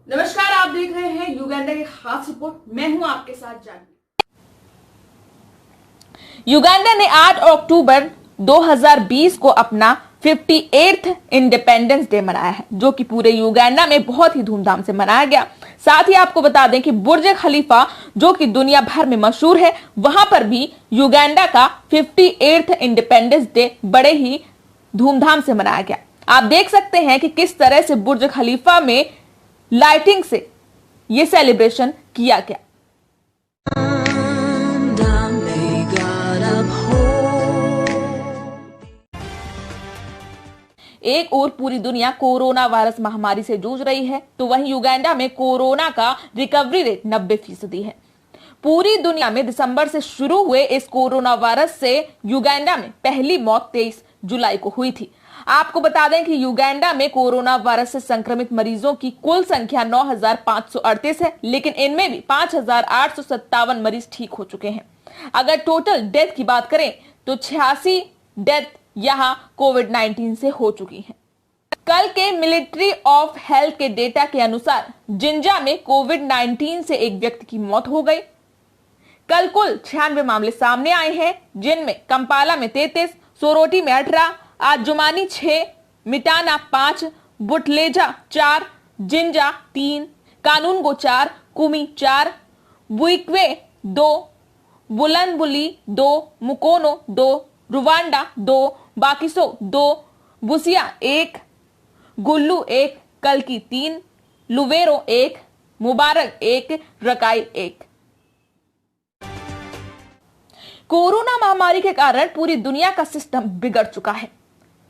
नमस्कार, आप देख रहे हैं युगांडा की खास रिपोर्ट। मैं हूं आपके साथ जानवी। युगांडा ने 8 अक्टूबर 2020 को अपना 58th इंडिपेंडेंस डे मनाया है, जो कि पूरे युगांडा में बहुत ही धूमधाम से मनाया गया। साथ ही आपको बता दें कि बुर्ज खलीफा, जो कि दुनिया भर में मशहूर है, वहां पर भी युगांडा का 58th इंडिपेंडेंस डे बड़े ही धूमधाम से मनाया गया। आप देख सकते हैं कि किस तरह से बुर्ज खलीफा में लाइटिंग से यह सेलिब्रेशन किया गया। एक ओर पूरी दुनिया कोरोना वायरस महामारी से जूझ रही है, तो वहीं युगांडा में कोरोना का रिकवरी रेट 90% है। पूरी दुनिया में दिसंबर से शुरू हुए इस कोरोना वायरस से युगांडा में पहली मौत 23 जुलाई को हुई थी। आपको बता दें कि युगांडा में कोरोना वायरस से संक्रमित मरीजों की कुल संख्या 9,538 है, लेकिन इनमें भी 5,857 मरीज ठीक हो चुके हैं। अगर टोटल डेथ की बात करें तो 86 डेथ यहां कोविड-19 से हो चुकी हैं। कल के मिलिट्री ऑफ हेल्थ के डेटा के अनुसार जिंजा में कोविड-19 से एक व्यक्ति की मौत हो गई। कल कुल 96 मामले सामने आए हैं, जिनमें कंपाला में 33, सोरोटी में 18, आजुमानी 6, मिटाना 5, बुटलेजा 4, जिंजा 3, कानूनगो 4, कुमी 4, बुइक्वे 2, बुलनबुली 2, मुकोनो 2, रुवांडा 2, बाकिसो 2, बुसिया 1, गुल्लू 1, कलकी 3, लुवेरो 1, मुबारक 1, रकाई 1। कोरोना महामारी के कारण पूरी दुनिया का सिस्टम बिगड़ चुका है।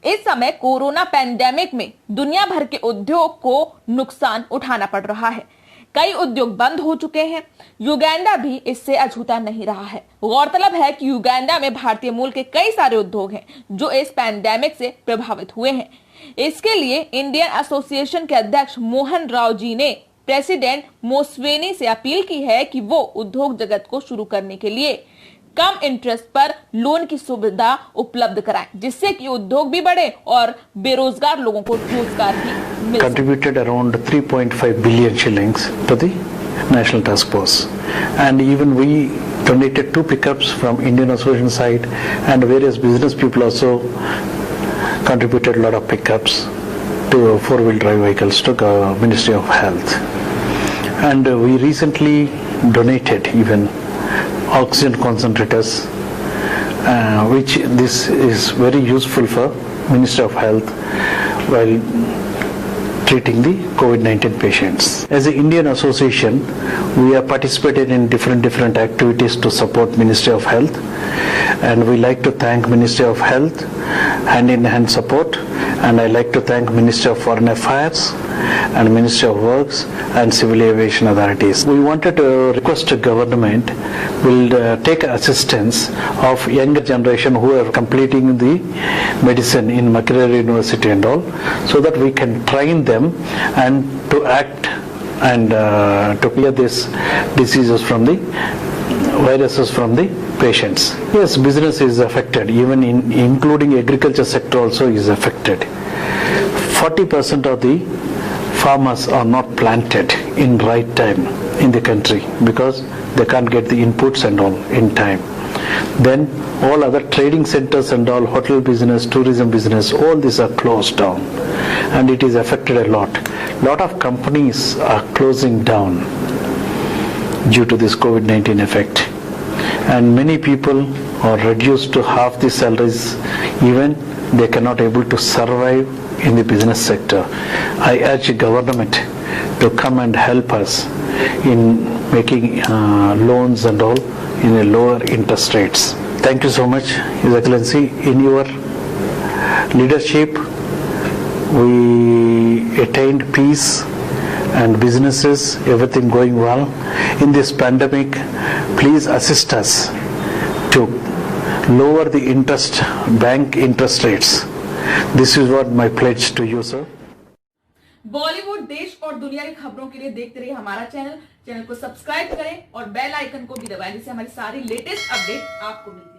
इस समय कोरोना पैंडेमिक में दुनिया भर के उद्योग को नुकसान उठाना पड़ रहा है। कई उद्योग बंद हो चुके हैं। युगांडा भी इससे अछूता नहीं रहा है। गौरतलब है कि युगांडा में भारतीय मूल के कई सारे उद्योग हैं जो इस पैंडेमिक से प्रभावित हुए हैं। इसके लिए इंडियन एसोसिएशन के अध्यक्ष मोहन राव जी ने प्रेसिडेंट मोस्वेनी से अपील की है कि वो उद्योग जगत को शुरू करने के लिए कम इंटरेस्ट पर लोन की सुविधा उपलब्ध कराएं, जिससे कि उद्योग भी बढ़े और बेरोजगार लोगों को रोजगार भी मिल सके। Contributed around 3.5 billion shillings to the National Task Force, and even we donated 2 pickups from Indian Association side, and various business people also contributed a lot of pickups to 4-wheel drive vehicles to Ministry of Health, and we recently donated even oxygen concentrators, which this is very useful for Ministry of Health while treating the COVID-19 patients. As an Indian association, we have participated in different activities to support Ministry of Health, and we like to thank Ministry of Health hand in hand support, and I like to thank Ministry of Foreign Affairs and Ministry of Works and Civil Aviation authorities. We wanted to request the government will take assistance of younger generation who are completing the medicine in Makerere University and all, so that we can train them and to act and to clear these diseases from the viruses from the patients. Yes, business is affected, even including agriculture sector also is affected. 40% of the farmers are not planted in right time in the country because they can't get the inputs and all in time. Then all other trading centers and all, hotel business, tourism business, all these are closed down, and it is affected a lot. Lot of companies are closing down due to this COVID-19 effect, and many people are reduced to half the salaries. Even they cannot able to survive in the business sector. I urge the government to come and help us in making loans and all in a lower interest rates. Thank you so much, His Excellency. In your leadership, we attained peace and businesses, everything going well. In this pandemic, please assist us to lower the bank interest rates. This is what my pledge to you, sir. Bollywood, देश और दुनिया की खबरों के लिए देखते रहिए हमारा चैनल को सब्सक्राइब करें और बेल आइकन को भी दबाएं, जिससे हमारी सारी लेटेस्ट अपडेट आपको मिलती है।